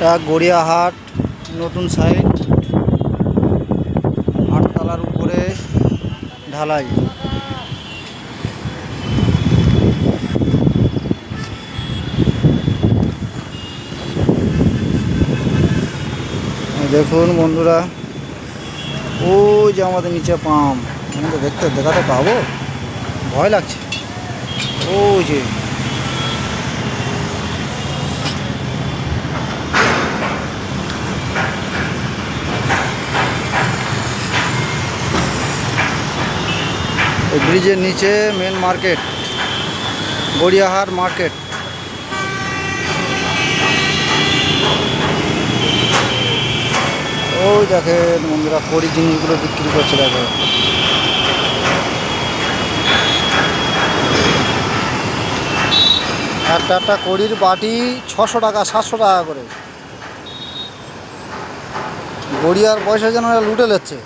এটা গড়িয়াহাট নতুন সাইট, 8 তলার উপরে ঢালাই। দেখুন বন্ধুরা, ওই যে আমাদের নিচে পাম্প, আমি তো দেখাতে পাবো, ভয় লাগছে। ওই যে ব্রিজের নিচে মেন মার্কেট, গড়িয়াহাট মার্কেট। ওই দেখেন বন্ধুরা, কড়ি জিনিসগুলো বিক্রি করছে। দেখো একটা কড়ির বাটি 600 টাকা 700 টাকা করে। গড়িয়ার পয়সা যেন লুটে নিচ্ছে।